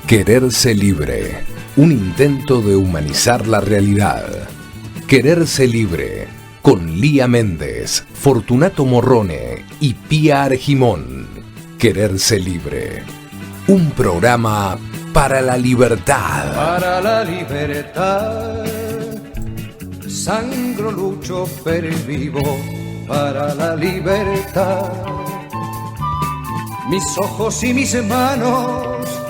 Quererse libre, un intento de humanizar la realidad. Quererse libre, con Lía Méndez, Fortunato Morrone y Pía Argimón. Quererse libre, un programa para la libertad. Para la libertad, sangro, lucho, pervivo para la libertad. Mis ojos y mis manos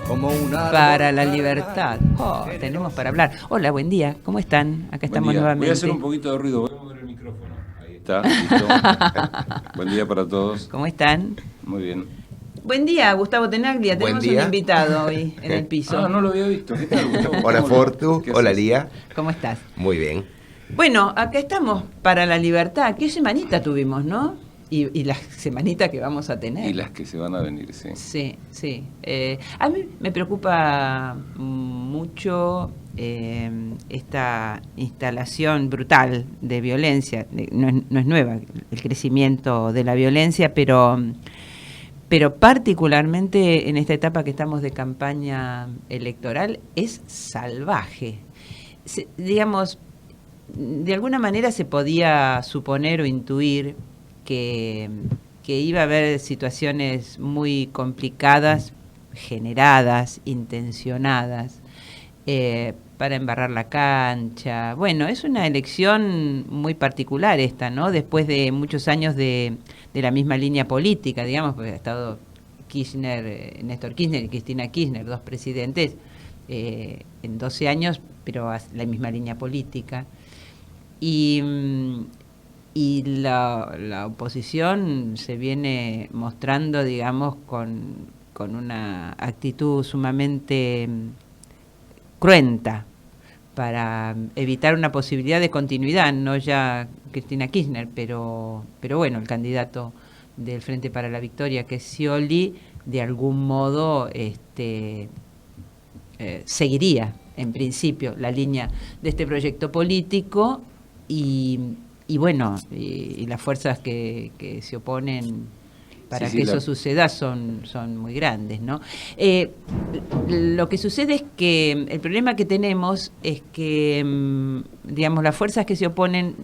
como una... Para la libertad. Tenemos para hablar. Hola, buen día. ¿Cómo están? Acá estamos nuevamente. Voy a hacer un poquito de ruido. Voy a mover el micrófono. Ahí está. Listo. Buen día para todos. ¿Cómo están? Muy bien. Buen día, Gustavo Tenaglia. Buen Tenemos día. un invitado hoy en el piso. Ah, no lo había visto. ¿Qué tal, Gustavo? Hola Fortu, hola Lía. ¿Cómo estás? Muy bien. Bueno, acá estamos para la libertad. ¿Qué semanita tuvimos, no? Y la semanita que vamos a tener. Y las que se van a venir, sí. Sí, sí. A mí me preocupa mucho esta instalación brutal de violencia. No es nueva el crecimiento de la violencia, pero particularmente en esta etapa que estamos de campaña electoral es salvaje. Digamos, de alguna manera se podía suponer o intuir que iba a haber situaciones muy complicadas, generadas, intencionadas, para embarrar la cancha. Bueno, es una elección muy particular esta, ¿no? Después de muchos años de la misma línea política, digamos, porque ha estado Néstor Kirchner y Cristina Kirchner, dos presidentes, en 12 años, pero la misma línea política. Y la oposición se viene mostrando, digamos, con una actitud sumamente cruenta para evitar una posibilidad de continuidad, no ya Cristina Kirchner, pero bueno, el candidato del Frente para la Victoria, que es Scioli, de algún modo seguiría, en principio, la línea de este proyecto político y bueno, y las fuerzas que se oponen para que eso suceda son muy grandes, ¿no? Lo que sucede es que el problema que tenemos es que, digamos, las fuerzas que se oponen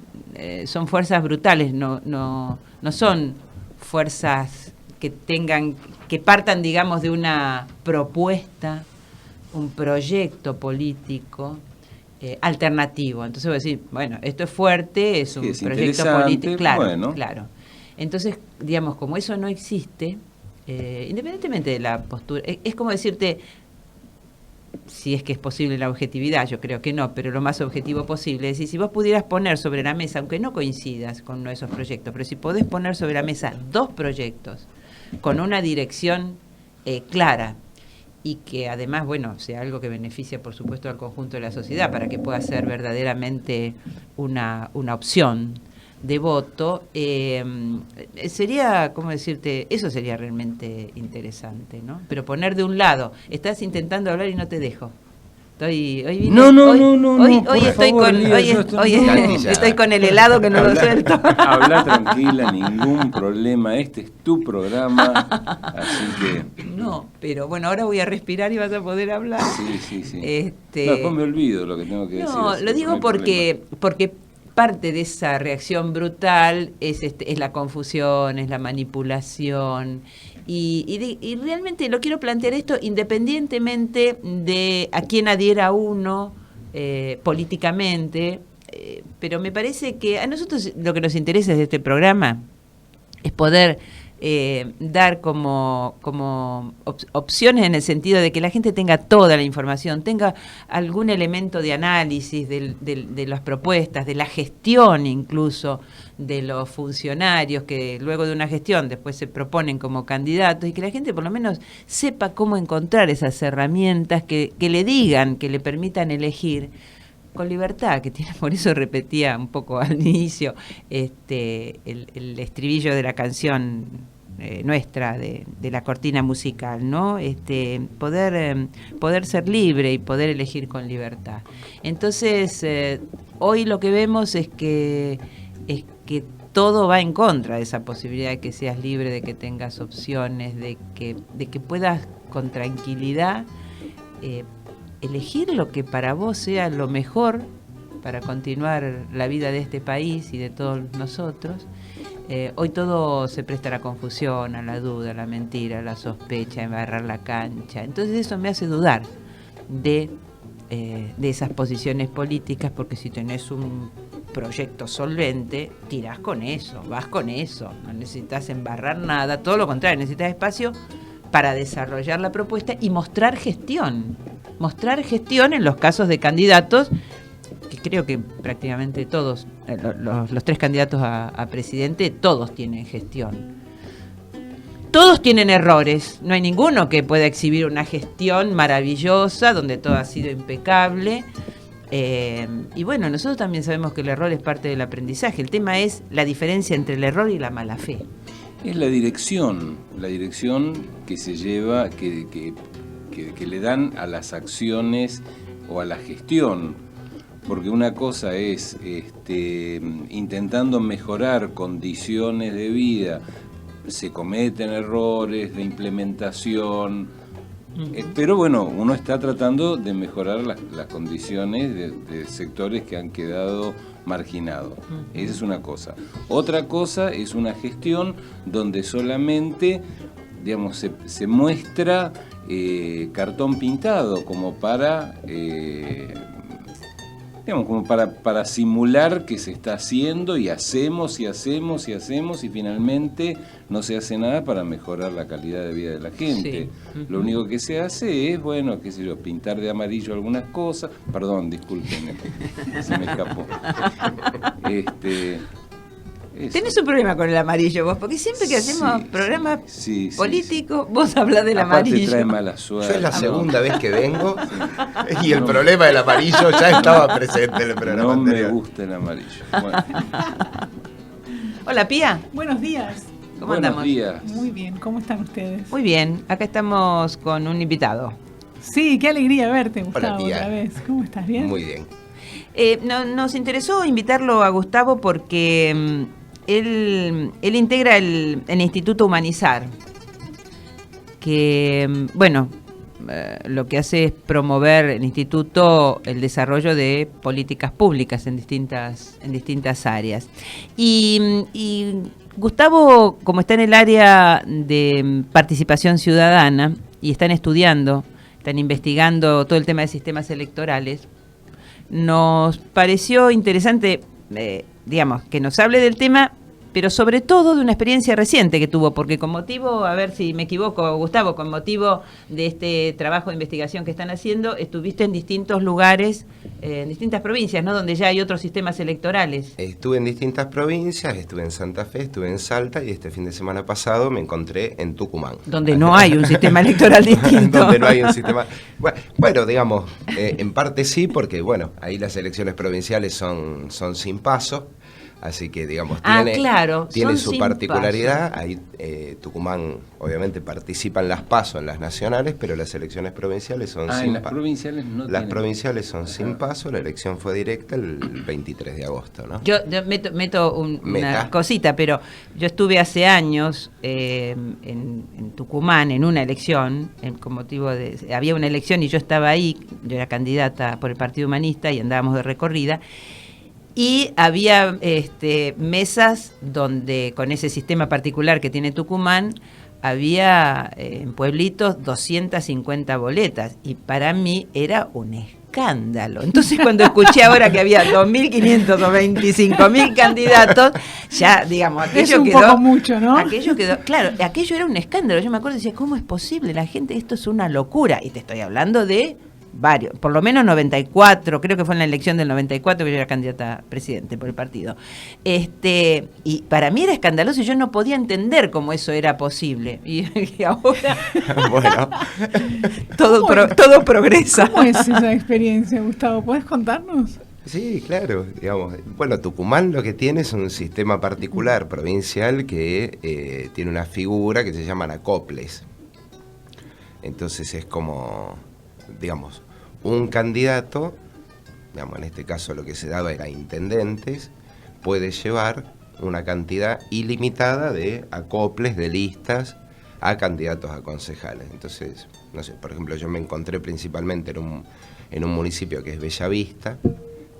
son fuerzas brutales, no son fuerzas que partan, digamos, de una propuesta, un proyecto político alternativo. Entonces voy a decir, bueno, esto es fuerte, es un proyecto político, claro. Entonces, digamos, como eso no existe, independientemente de la postura, es como decirte, si es que es posible la objetividad, yo creo que no, pero lo más objetivo posible, es decir, si vos pudieras poner sobre la mesa, aunque no coincidas con uno de esos proyectos, pero si podés poner sobre la mesa dos proyectos con una dirección clara, y que además, bueno, sea algo que beneficie, por supuesto, al conjunto de la sociedad, para que pueda ser verdaderamente una opción de voto, sería, ¿cómo decirte? Eso sería realmente interesante, ¿no? Pero poner de un lado, estás intentando hablar y no te dejo. Hoy estoy con el helado que no lo suelto. Habla tranquila, ningún problema. Este es tu programa, así que... No, pero bueno, ahora voy a respirar y vas a poder hablar. Sí. No, después me olvido lo que tengo que decir. No, lo digo porque parte de esa reacción brutal es la confusión, es la manipulación. Y realmente lo quiero plantear esto independientemente de a quién adhiera uno políticamente, pero me parece que a nosotros lo que nos interesa desde este programa es poder dar como opciones en el sentido de que la gente tenga toda la información, tenga algún elemento de análisis de las propuestas, de la gestión incluso de los funcionarios que luego de una gestión después se proponen como candidatos, y que la gente por lo menos sepa cómo encontrar esas herramientas que le digan, que le permitan elegir con libertad, que tiene, por eso repetía un poco al inicio el estribillo de la canción nuestra de la cortina musical, ¿no? Poder ser libre y poder elegir con libertad. Entonces, hoy lo que vemos es que todo va en contra de esa posibilidad de que seas libre, de que tengas opciones, de que puedas con tranquilidad elegir lo que para vos sea lo mejor para continuar la vida de este país y de todos nosotros. Hoy todo se presta a la confusión, a la duda, a la mentira, a la sospecha, a embarrar la cancha. Entonces eso me hace dudar de esas posiciones políticas, porque si tenés un proyecto solvente, tirás con eso, vas con eso, no necesitas embarrar nada, todo lo contrario, necesitas espacio para desarrollar la propuesta y mostrar gestión en los casos de candidatos, que creo que prácticamente todos, los 3 candidatos a presidente, todos tienen gestión. Todos tienen errores, no hay ninguno que pueda exhibir una gestión maravillosa, donde todo ha sido impecable. Y bueno, nosotros también sabemos que el error es parte del aprendizaje. El tema es la diferencia entre el error y la mala fe. Es la dirección que se lleva, que le dan a las acciones o a la gestión. Porque una cosa es intentando mejorar condiciones de vida, se cometen errores de implementación, pero bueno, uno está tratando de mejorar las condiciones de sectores que han quedado marginados. Esa es una cosa. Otra cosa es una gestión donde solamente, digamos, se muestra cartón pintado como para... como para simular que se está haciendo y hacemos y finalmente no se hace nada para mejorar la calidad de vida de la gente. Sí. Lo único que se hace es, bueno, qué sé yo, pintar de amarillo algunas cosas. Perdón, discúlpenme, se me escapó. Tenés un problema con el amarillo vos, porque siempre que hacemos programas políticos, vos hablas del amarillo. Aparte trae mala suerte. Yo es la segunda vez que vengo y el problema del amarillo ya estaba presente en el programa anterior. Me gusta el amarillo. Bueno. Hola, Pía. Buenos días. ¿Cómo andamos? Buenos días. Muy bien, ¿cómo están ustedes? Muy bien, acá estamos con un invitado. Sí, qué alegría verte, Gustavo, Hola, Pía. otra vez. ¿Cómo estás? ¿Bien? Muy bien. Nos interesó invitarlo a Gustavo porque... Él integra el Instituto Humanizar, que, bueno, lo que hace es promover el instituto el desarrollo de políticas públicas en distintas áreas. Y Gustavo, como está en el área de participación ciudadana y están investigando todo el tema de sistemas electorales, nos pareció interesante que nos hable del tema, pero sobre todo de una experiencia reciente que tuvo, porque con motivo, a ver si me equivoco, Gustavo, con motivo de este trabajo de investigación que están haciendo, estuviste en distintos lugares, en distintas provincias, ¿no?, donde ya hay otros sistemas electorales. Estuve en distintas provincias, estuve en Santa Fe, estuve en Salta y este fin de semana pasado me encontré en Tucumán. Donde no hay un sistema electoral distinto. Donde no hay un sistema... Bueno, digamos, en parte sí, porque bueno, ahí las elecciones provinciales son sin paso. Así que, digamos, tiene su particularidad. Ahí Tucumán, obviamente, participan las PASO en las nacionales, pero las elecciones provinciales son sin las paso. Provinciales no las provinciales son sin paso, la elección fue directa el 23 de agosto, ¿no? Yo meto una cosita, pero yo estuve hace años en Tucumán en una elección, con motivo de... Había una elección y yo estaba ahí, yo era candidata por el Partido Humanista y andábamos de recorrida. Y había mesas donde, con ese sistema particular que tiene Tucumán, había en pueblitos 250 boletas. Y para mí era un escándalo. Entonces, cuando escuché ahora que había 2.500 o 25.000 candidatos, ya, digamos, aquello quedó... poco mucho, ¿no? Aquello quedó... Claro, aquello era un escándalo. Yo me acuerdo y decía, ¿cómo es posible? La gente, esto es una locura. Y te estoy hablando de... varios, por lo menos 94, creo que fue en la elección del 94 que yo era candidata a presidente por el partido. Y para mí era escandaloso y yo no podía entender cómo eso era posible. Y ahora bueno, todo progresa. ¿Cómo es esa experiencia, Gustavo? ¿Puedes contarnos? sí, claro, digamos. Bueno, Tucumán lo que tiene es un sistema particular provincial que tiene una figura que se llaman acoples. Entonces es como, digamos, un candidato, digamos, en este caso lo que se daba era intendentes, puede llevar una cantidad ilimitada de acoples, de listas, a candidatos a concejales. Entonces, no sé, por ejemplo, yo me encontré principalmente en un municipio que es Bellavista,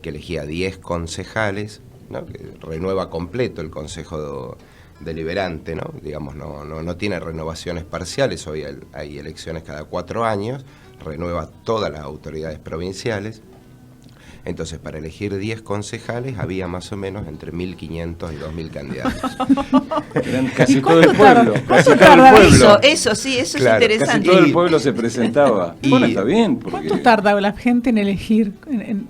que elegía 10 concejales, ¿no? Que renueva completo el Consejo Deliberante, ¿no? Digamos, no tiene renovaciones parciales, hoy hay elecciones cada 4 años, renueva todas las autoridades provinciales. Entonces, para elegir 10 concejales había más o menos entre 1.500 y 2.000 candidatos. Eran casi todo el pueblo. ¿Cuánto tarda Eso sí, eso Claro, es interesante. Casi todo el pueblo se presentaba. Bueno, está bien. ¿Cuánto tarda la gente en elegir?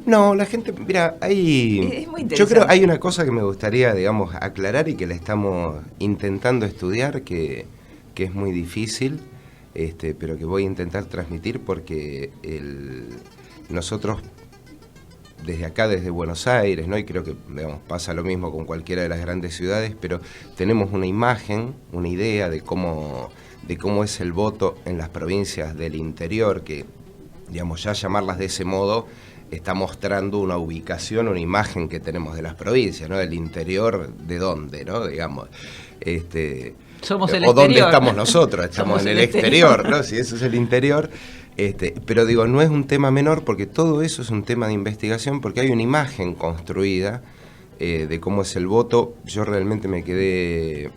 No, la gente, mira, Es muy interesante. yo creo hay una cosa que me gustaría, digamos, aclarar y que la estamos intentando estudiar, que es muy difícil, pero que voy a intentar transmitir porque nosotros desde acá, desde Buenos Aires, ¿no? Y creo que, digamos, pasa lo mismo con cualquiera de las grandes ciudades, pero tenemos una imagen, una idea de cómo es el voto en las provincias del interior, que, digamos, ya llamarlas de ese modo está mostrando una ubicación, una imagen que tenemos de las provincias, ¿no? Del interior, ¿de dónde, no? Digamos, Somos el o exterior. dónde estamos nosotros, estamos Somos en el el exterior, ¿no? Si eso es el interior. Pero digo, no es un tema menor porque todo eso es un tema de investigación, porque hay una imagen construida de cómo es el voto. Yo realmente me quedé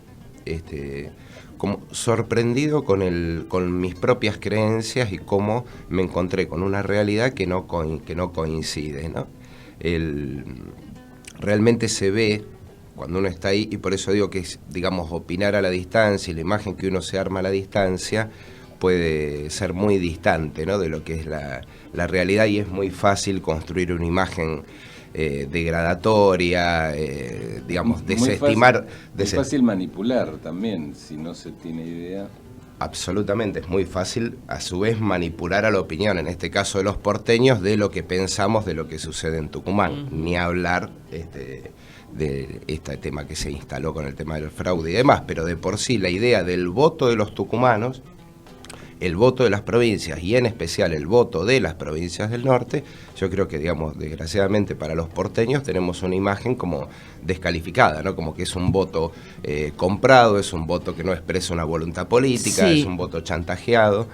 como sorprendido con mis propias creencias y cómo me encontré con una realidad que no coincide, ¿no? Realmente se ve cuando uno está ahí, y por eso digo que es, digamos, opinar a la distancia, y la imagen que uno se arma a la distancia puede ser muy distante, ¿no? De lo que es la realidad, y es muy fácil construir una imagen degradatoria, digamos, desestimar. Es fácil manipular también, si no se tiene idea. Absolutamente, es muy fácil a su vez manipular a la opinión, en este caso de los porteños, de lo que pensamos de lo que sucede en Tucumán, ni hablar de este tema que se instaló con el tema del fraude y demás, pero de por sí la idea del voto de los tucumanos, el voto de las provincias y en especial el voto de las provincias del norte, yo creo que, digamos, desgraciadamente para los porteños tenemos una imagen como descalificada, ¿no? Como que es un voto comprado, es un voto que no expresa una voluntad política, sí. Es un voto chantajeado,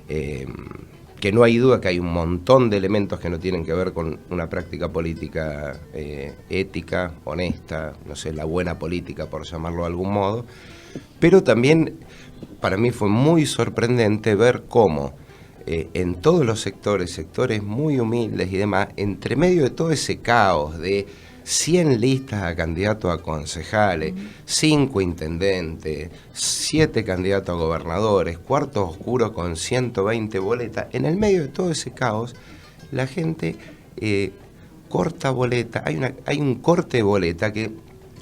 que no hay duda que hay un montón de elementos que no tienen que ver con una práctica política ética, honesta, no sé, la buena política, por llamarlo de algún modo, pero también para mí fue muy sorprendente ver cómo en todos los sectores muy humildes y demás, entre medio de todo ese caos de 100 listas a candidatos a concejales, 5 intendentes, 7 candidatos a gobernadores, cuartos oscuros con 120 boletas, en el medio de todo ese caos, la gente corta boleta, hay un corte de boleta que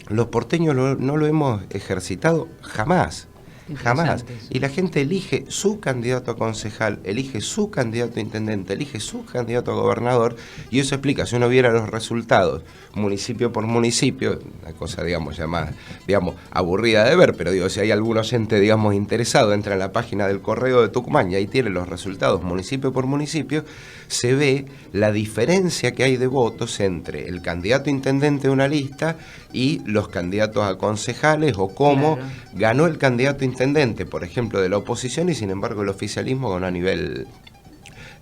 los porteños no lo hemos ejercitado jamás. Jamás. Y la gente elige su candidato a concejal, elige su candidato a intendente, elige su candidato a gobernador, y eso explica, si uno viera los resultados municipio por municipio, una cosa, digamos, ya más, digamos, aburrida de ver, pero digo, si hay algún oyente, digamos, interesado, entra en la página del Correo de Tucumán y ahí tiene los resultados municipio por municipio, se ve la diferencia que hay de votos entre el candidato a intendente de una lista y los candidatos a concejales, o cómo ganó el candidato a intendente, por ejemplo, de la oposición, y sin embargo el oficialismo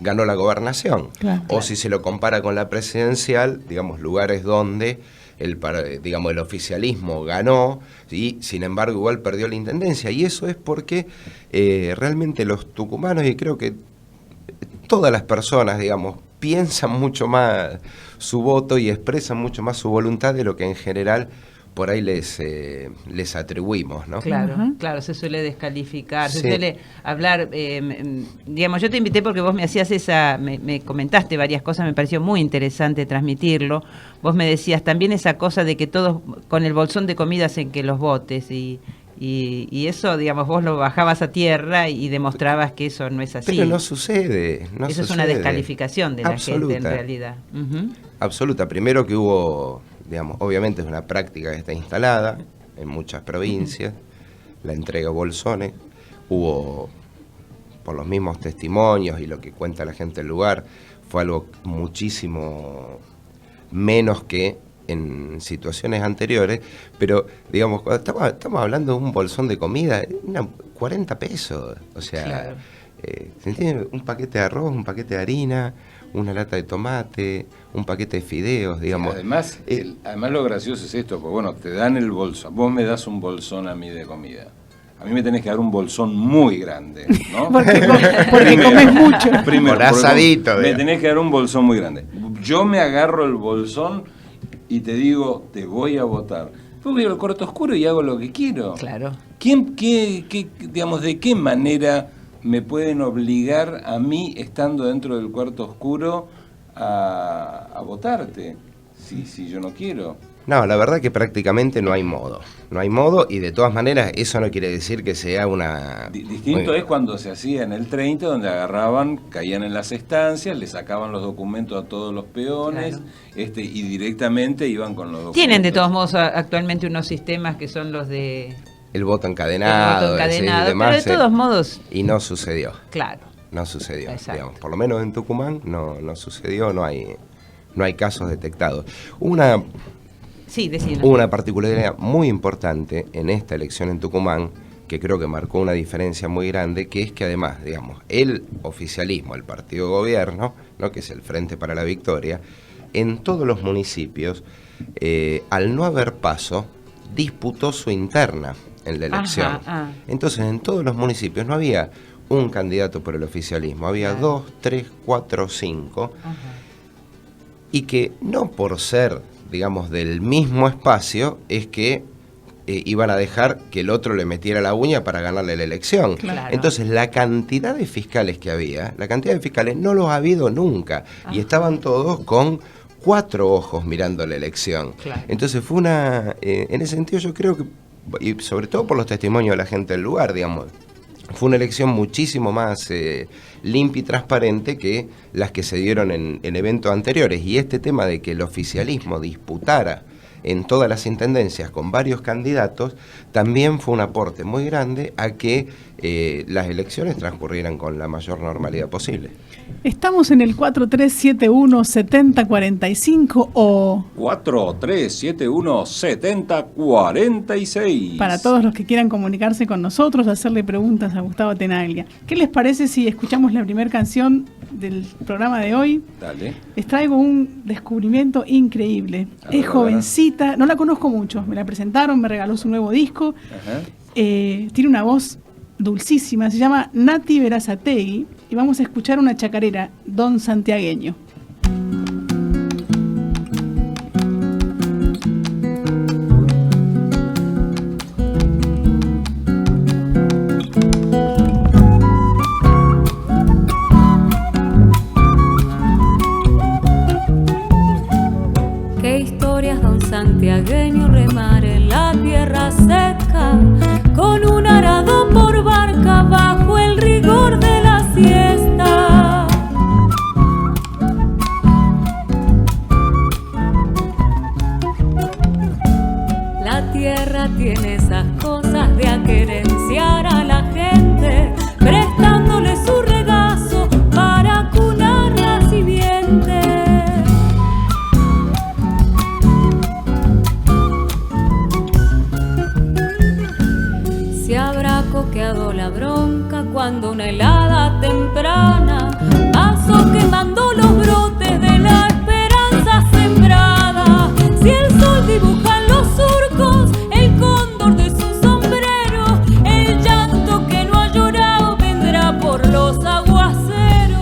ganó la gobernación. O si se lo compara con la presidencial, digamos, lugares donde el oficialismo ganó y sin embargo igual perdió la intendencia. Y eso es porque realmente los tucumanos, y creo que todas las personas, digamos, piensan mucho más su voto y expresan mucho más su voluntad de lo que en general por ahí les atribuimos, ¿no? Claro, claro, se suele descalificar, se suele hablar, digamos, yo te invité porque vos me hacías me comentaste varias cosas, me pareció muy interesante transmitirlo. Vos me decías también esa cosa de que todos con el bolsón de comida hacen que los votes, y eso, digamos, vos lo bajabas a tierra y demostrabas que eso no es así. Pero no sucede, no eso sucede. Es una descalificación de Absoluta. La gente en realidad. Absoluta. Primero que hubo, digamos, obviamente es una práctica que está instalada en muchas provincias, la entrega de bolsones, hubo, por los mismos testimonios y lo que cuenta la gente del lugar, fue algo muchísimo menos que en situaciones anteriores, pero digamos, cuando estamos hablando de un bolsón de comida, 40 pesos, o sea, Claro. ¿se entiende? Un paquete de arroz, un paquete de harina, una lata de tomate, un paquete de fideos, digamos. Además, además lo gracioso es esto, porque bueno, te dan el bolsón, vos me das un bolsón a mí de comida. A mí me tenés que dar un bolsón muy grande, ¿no? Porque Primero, comes mucho. Primero, Por asadito, me digamos. tenés que dar un bolsón muy grande. Yo me agarro el bolsón y te digo, te voy a votar. Yo voy al cuarto oscuro y hago lo que quiero. Claro. Digamos, ¿de qué manera me pueden obligar a mí, estando dentro del cuarto oscuro, a votarte? Si yo no quiero. No, la verdad que prácticamente no hay modo. No hay modo y de todas maneras eso no quiere decir que sea una... Distinto es cuando se hacía en el 30, donde agarraban, caían en las estancias, le sacaban los documentos a todos los peones, Claro. y directamente iban con los documentos. Tienen de todos modos actualmente unos sistemas que son los de El voto el encadenado, voto encadenado, y demás, pero de todos modos, y no sucedió. claro. No sucedió, Exacto. digamos. Por lo menos en Tucumán no sucedió, no hay casos detectados. Una Sí, decían. Una particularidad muy importante en esta elección en Tucumán, que creo que marcó una diferencia muy grande, que es que además, digamos, el oficialismo, el partido de gobierno, ¿no?, que es el Frente para la Victoria, en todos los municipios, al no haber paso, disputó su interna en la elección. Ajá, Entonces, en todos los municipios no había un candidato por el oficialismo, había Claro. 2, 3, 4, 5, Ajá. y que no por ser, digamos, del mismo espacio, es que iban a dejar que el otro le metiera la uña para ganarle la elección. Claro. Entonces, la cantidad de fiscales que había, la cantidad de fiscales no los ha habido nunca, y estaban todos con 4 ojos mirando la elección. Claro. Entonces fue en ese sentido yo creo que, y sobre todo por los testimonios de la gente del lugar, digamos, fue una elección muchísimo más limpia y transparente que las que se dieron en eventos anteriores. Y este tema de que el oficialismo disputara en todas las intendencias con varios candidatos, también fue un aporte muy grande a que las elecciones transcurrieran con la mayor normalidad posible. Estamos en el 4371-7045 o 4371-7046. para todos los que quieran comunicarse con nosotros, hacerle preguntas a Gustavo Tenaglia. ¿Qué les parece si escuchamos la primera canción del programa de hoy? Dale. Les traigo un descubrimiento increíble. A ver, Es jovencita, no la conozco mucho, me la presentaron, me regaló su nuevo disco. Ajá. Tiene una voz dulcísima, se llama Nati Berazategui y vamos a escuchar una chacarera, Don Santiagueño. Qué historias, don santiagueño, remar en la tierra seca, con un arado por barca bajo el rigor de la siesta. La tierra tiene esas cosas de aquerenciar a la gente, prestándole su regazo para cunar la simiente. Se habrá coqueado la bronca cuando una helada temprana pasó quemando los brotes de la esperanza sembrada. Si el sol dibuja en los surcos el cóndor de su sombrero, el llanto que no ha llorado vendrá por los aguaceros.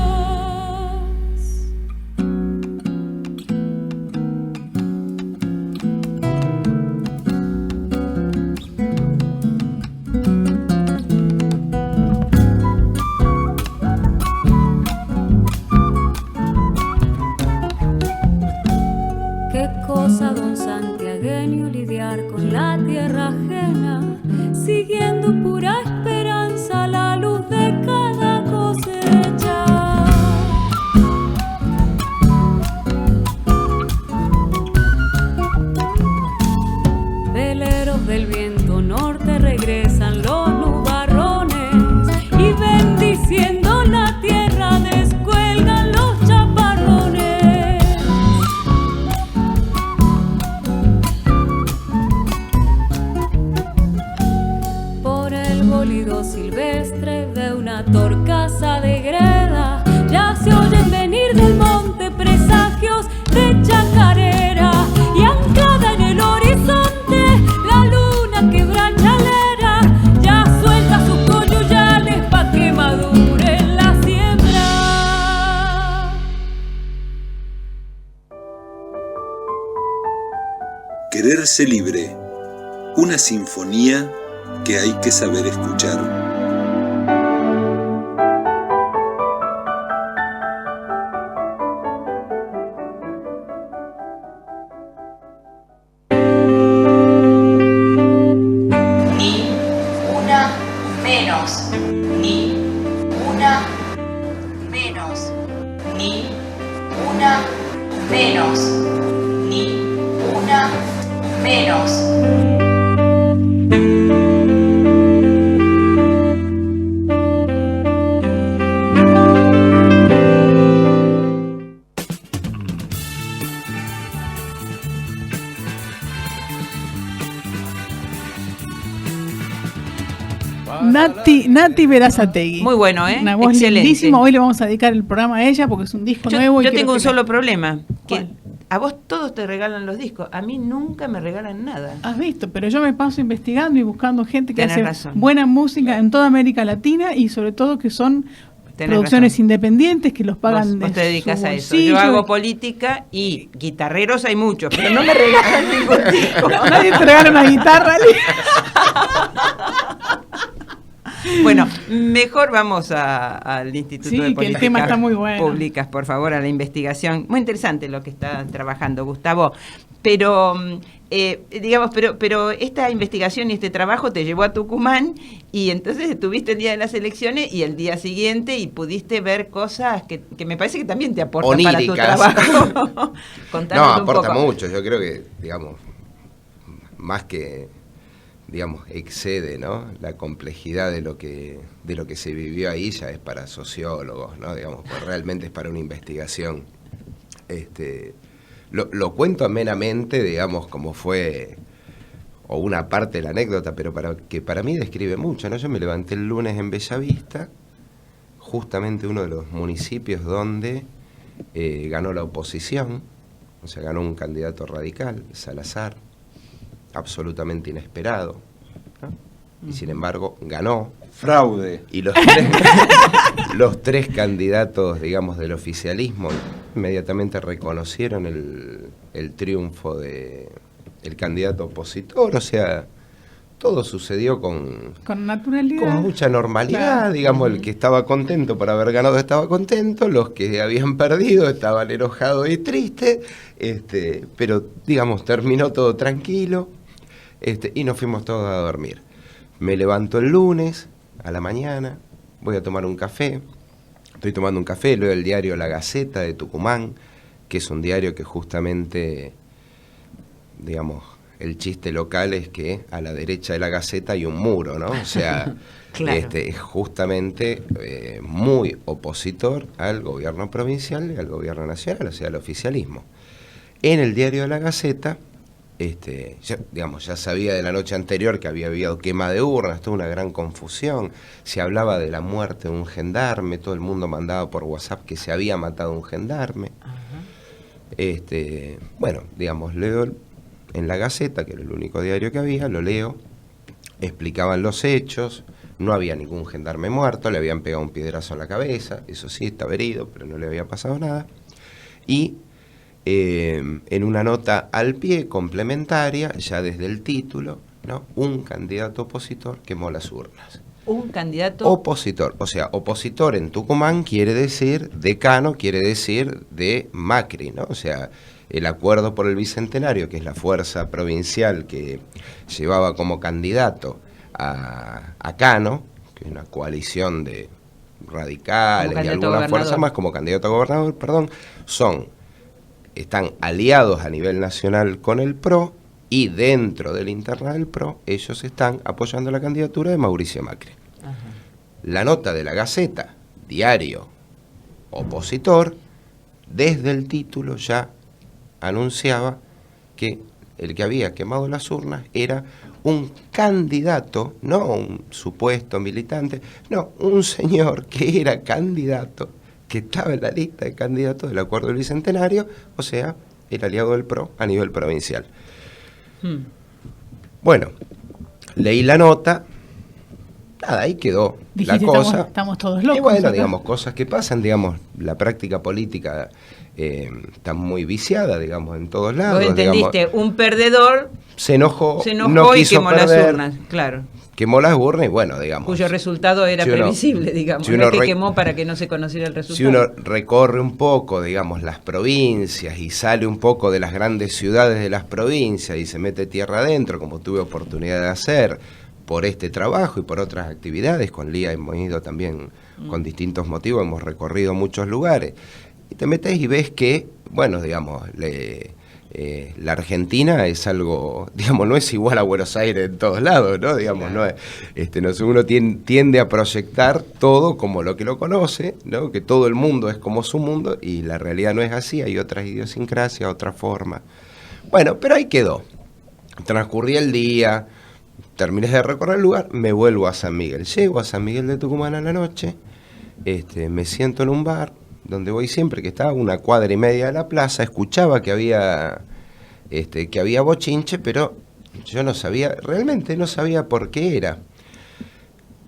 casa de greda, ya se oyen venir del monte presagios de chacarera, y anclada en el horizonte la luna quebrachalera ya suelta sus coyuyales pa' que madure la siembra. Quererse libre, una sinfonía que hay que saber escuchar. Nati Berazategui. Muy bueno, Una voz lindísima. Hoy le vamos a dedicar el programa a ella porque es un disco nuevo. Yo tengo un solo problema. ¿Cuál? A vos todos te regalan los discos. A mí nunca me regalan nada. Has visto, pero yo me paso investigando y buscando gente que hace razón. buena música en toda América Latina y sobre todo que son producciones razón. Independientes que los pagan vos te dedicas su a eso. bolsillo. Yo hago política y guitarreros hay muchos, pero no me regalan ningún disco. Nadie te regala una guitarra. Bueno, mejor vamos al Instituto de que Políticas el tema está muy bueno. Públicas, por favor, a la investigación. Muy interesante lo que está trabajando Gustavo. Pero, digamos, pero esta investigación y este trabajo te llevó a Tucumán y entonces estuviste el día de las elecciones y el día siguiente y pudiste ver cosas que me parece que también te aportan oníricas para tu trabajo. No, aporta mucho. Yo creo que, digamos, más que... digamos, excede, ¿no? La complejidad de lo que se vivió ahí ya es para sociólogos, ¿no? Digamos, pues realmente es para una investigación. Lo cuento amenamente, digamos, como fue, o una parte de la anécdota, pero para mí describe mucho, ¿no? Yo me levanté el lunes en Bellavista, justamente uno de los municipios donde ganó la oposición, o sea, ganó un candidato radical, Salazar, absolutamente inesperado, ¿no? Y sin embargo ganó. Fraude. Y los tres candidatos, digamos, del oficialismo inmediatamente reconocieron el triunfo del candidato opositor, o sea, todo sucedió con naturalidad, con mucha normalidad, claro. Digamos, el que estaba contento por haber ganado estaba contento, los que habían perdido estaban enojados y tristes, pero digamos, terminó todo tranquilo, y nos fuimos todos a dormir. Me levanto el lunes a la mañana, voy a tomar un café, estoy tomando un café, leo el diario La Gaceta de Tucumán, que es un diario que justamente, digamos, el chiste local es que a la derecha de la Gaceta hay un muro, ¿no? O sea, claro. Es justamente muy opositor al gobierno provincial y al gobierno nacional, o sea, al oficialismo. En el diario de La Gaceta, ya sabía de la noche anterior que había habido quema de urnas, toda una gran confusión, se hablaba de la muerte de un gendarme, todo el mundo mandaba por WhatsApp que se había matado un gendarme. Bueno, digamos, leo en La Gaceta, que era el único diario que había, lo leo, explicaban los hechos, no había ningún gendarme muerto, le habían pegado un piedrazo en la cabeza, eso sí, estaba herido, pero no le había pasado nada, y en una nota al pie, complementaria, ya desde el título, ¿no? Un candidato opositor quemó las urnas. Un candidato opositor, o sea, opositor en Tucumán quiere decir, decano quiere decir de Macri, ¿no? O sea, el Acuerdo por el Bicentenario, que es la fuerza provincial que llevaba como candidato a Cano, que es una coalición de radicales y alguna fuerza más como candidato a gobernador, están aliados a nivel nacional con el PRO, y dentro de la interna del PRO ellos están apoyando la candidatura de Mauricio Macri. Ajá. La nota de La Gaceta, diario opositor, desde el título ya anunciaba que el que había quemado las urnas era un candidato, no un supuesto militante, no, un señor que era candidato, que estaba en la lista de candidatos del Acuerdo del Bicentenario, o sea, el aliado del PRO a nivel provincial. Bueno, leí la nota, nada, ahí quedó. Dijiste, la cosa. Estamos todos locos. Y bueno, acá, digamos, cosas que pasan, digamos, la práctica política está muy viciada, digamos, en todos lados. Vos entendiste, digamos, un perdedor se enojó no y quemó las urnas, claro. Quemó las urnas y bueno, digamos. Cuyo resultado era previsible, digamos. Si no es que quemó para que no se conociera el resultado. Si uno recorre un poco, digamos, las provincias y sale un poco de las grandes ciudades de las provincias y se mete tierra adentro, como tuve oportunidad de hacer por este trabajo y por otras actividades, con Lía hemos ido también con distintos motivos, hemos recorrido muchos lugares, y te metes y ves que, bueno, digamos, la Argentina es algo, digamos, no es igual a Buenos Aires en todos lados, ¿no? Digamos, no es, no sé, uno tiende a proyectar todo como lo que lo conoce, ¿no? Que todo el mundo es como su mundo, y la realidad no es así, hay otras idiosincrasias, otras formas. Bueno, pero ahí quedó. Transcurría el día, terminé de recorrer el lugar, me vuelvo a San Miguel. Llego a San Miguel de Tucumán a la noche, me siento en un bar, donde voy siempre, que estaba a 1,5 cuadras de la plaza, escuchaba que había bochinche, pero yo no sabía, realmente no sabía por qué era.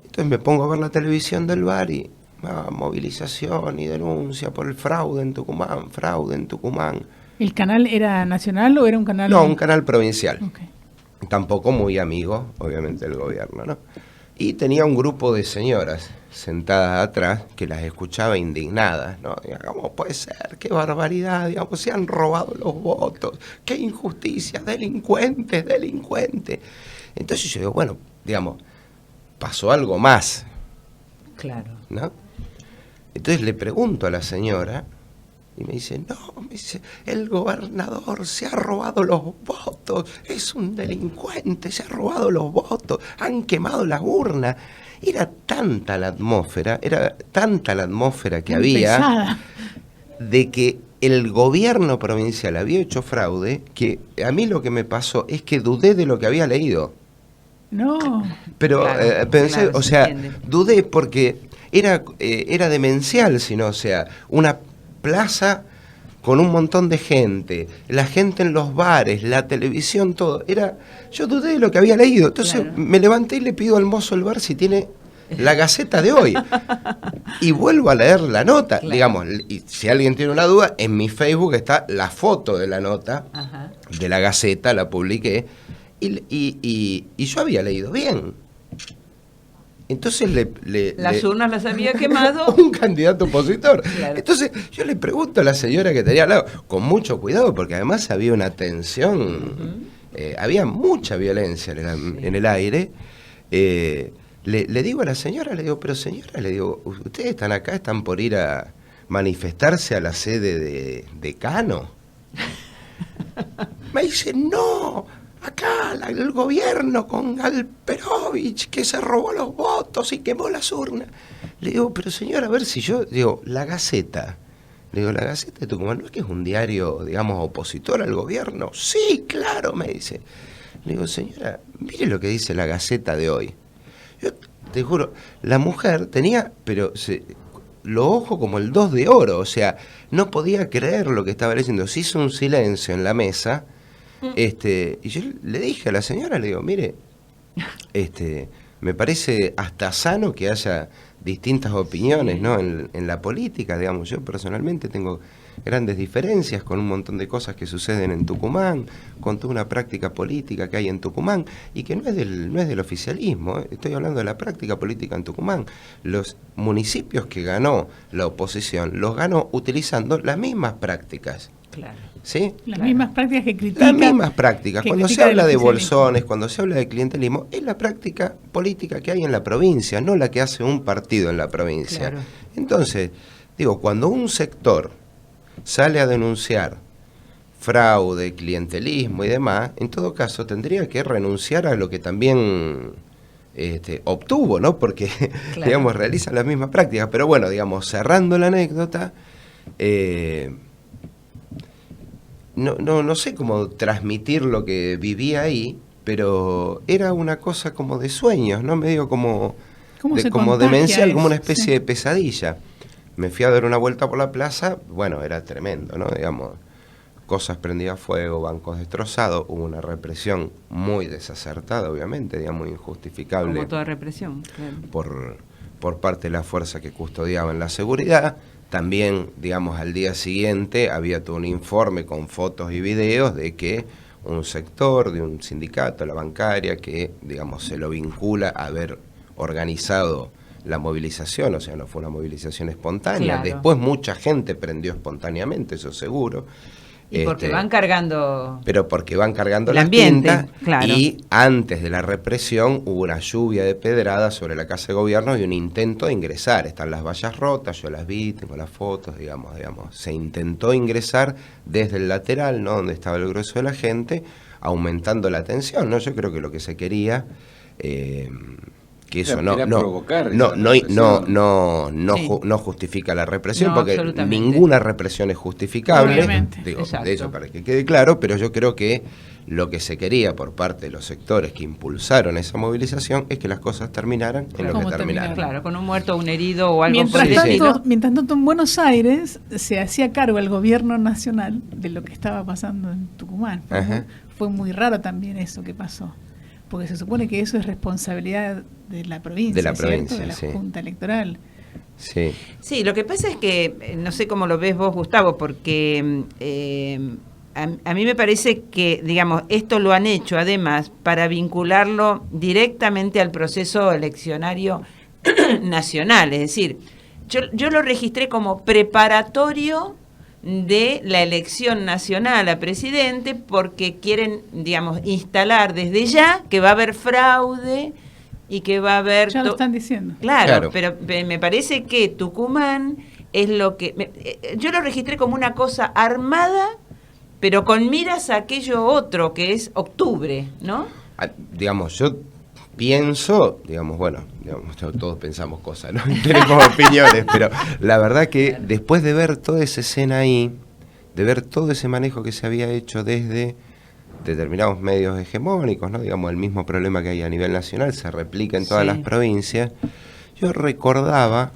Entonces me pongo a ver la televisión del bar y movilización y denuncia por el fraude en Tucumán, fraude en Tucumán. ¿El canal era nacional o era un canal? No, un canal provincial. Okay. Tampoco muy amigo, obviamente, del gobierno, ¿no? Y tenía un grupo de señoras sentadas atrás que las escuchaba indignadas, ¿no? ¿Cómo puede ser? ¡Qué barbaridad! Digamos, se han robado los votos. ¡Qué injusticia! ¡Delincuentes, delincuentes! Entonces yo digo, bueno, digamos, pasó algo más. Claro. ¿No? Entonces le pregunto a la señora y me dice, no, el gobernador se ha robado los votos, es un delincuente, se ha robado los votos, han quemado las urnas. Era tanta la atmósfera que había pesada, de que el gobierno provincial había hecho fraude, que a mí lo que me pasó es que dudé de lo que había leído. No. Pero pensé, claro, o sea, entiende. dudé porque era demencial, sino, o sea, una plaza con un montón de gente, la gente en los bares, la televisión, todo. Yo dudé de lo que había leído. Entonces me levanté y le pido al mozo del bar si tiene la Gaceta de hoy. Y vuelvo a leer la nota. Digamos, y si alguien tiene una duda, en mi Facebook está la foto de la nota. Ajá. De la Gaceta, la publiqué. Y yo había leído bien. Entonces las urnas las había quemado un candidato opositor. Claro. Entonces yo le pregunto a la señora que tenía al lado, con mucho cuidado, porque además había una tensión, había mucha violencia en el aire. Le digo a la señora, le digo, pero señora, le digo, ustedes están acá, están por ir a manifestarse a la sede de Cano. Me dice, no. Acá el gobierno con Alperovich, que se robó los votos y quemó las urnas. Le digo, pero señora, a ver si yo... Digo, la Gaceta. Le digo, la Gaceta de Tucumán, ¿no es que es un diario, digamos, opositor al gobierno? Sí, claro, me dice. Le digo, señora, mire lo que dice la Gaceta de hoy. Yo te juro, la mujer tenía, pero los ojos como el 2 de oro, o sea, no podía creer lo que estaba leyendo. Se hizo un silencio en la mesa. Y yo le dije a la señora, le digo, mire, me parece hasta sano que haya distintas opiniones, ¿no? En la política, digamos, yo personalmente tengo grandes diferencias con un montón de cosas que suceden en Tucumán, con toda una práctica política que hay en Tucumán, y que no es del oficialismo, estoy hablando de la práctica política en Tucumán. Los municipios que ganó la oposición, los ganó utilizando las mismas prácticas. Claro. ¿Sí? Las mismas prácticas que critican. Las mismas prácticas. Cuando se habla de bolsones, cuando se habla de clientelismo, es la práctica política que hay en la provincia, no la que hace un partido en la provincia. Claro. Entonces, digo, cuando un sector sale a denunciar fraude, clientelismo y demás, en todo caso tendría que renunciar a lo que también obtuvo, ¿no? Porque, claro, digamos, realizan las mismas prácticas. Pero bueno, digamos, cerrando la anécdota, no sé cómo transmitir lo que viví ahí, pero era una cosa como de sueños, ¿no? Medio como contagia demencial, eso? como una especie Sí. de pesadilla. Me fui a dar una vuelta por la plaza, bueno, era tremendo, ¿no? Digamos, cosas prendidas a fuego, bancos destrozados, hubo una represión muy desacertada, obviamente, digamos, injustificable. Como toda represión, claro. Por parte de la fuerza que custodiaban la seguridad. También, digamos, al día siguiente había todo un informe con fotos y videos de que un sector de un sindicato, la bancaria, que, digamos, se lo vincula a haber organizado la movilización, o sea, no fue una movilización espontánea. Claro. Después mucha gente prendió espontáneamente, eso seguro. Y porque van cargando... Pero porque van cargando el las ambiente, tintas, claro. y antes de la represión hubo una lluvia de pedradas sobre la Casa de Gobierno y un intento de ingresar. Están las vallas rotas, yo las vi, tengo las fotos, digamos. Se intentó ingresar desde el lateral, ¿no? Donde estaba el grueso de la gente, aumentando la tensión, ¿no? Yo creo que lo que se quería... que eso Era provocar no Sí. justifica la represión, No, porque absolutamente. ninguna represión es justificable. Obviamente. Digo, Exacto. de eso para que quede claro, pero yo creo que lo que se quería por parte de los sectores que impulsaron esa movilización es que las cosas terminaran en lo que Como terminaron. Claro, con un muerto o un herido o algo Mientras por el Sí, sí. estilo. mientras tanto, en Buenos Aires se hacía cargo el gobierno nacional de lo que estaba pasando en Tucumán. Ajá. Fue muy raro también eso que pasó, porque se supone que eso es responsabilidad de la provincia, De la ¿cierto? provincia, de la sí. Junta Electoral. Sí. Sí, lo que pasa es que, no sé cómo lo ves vos, Gustavo, porque a mí me parece que, digamos, esto lo han hecho además para vincularlo directamente al proceso eleccionario nacional. Es decir, yo lo registré como preparatorio de la elección nacional a presidente, porque quieren, digamos, instalar desde ya que va a haber fraude y que va a haber... Ya lo están diciendo. Claro, Claro. pero me parece que Tucumán es lo que... yo lo registré como una cosa armada, pero con miras a aquello otro, que es octubre, ¿no? Digamos, yo pienso, digamos, bueno, digamos, todos pensamos cosas, ¿no? Tenemos opiniones, pero la verdad que después de ver toda esa escena ahí, de ver todo ese manejo que se había hecho desde determinados medios hegemónicos, ¿no? Digamos, el mismo problema que hay a nivel nacional se replica en todas Sí. las provincias, yo recordaba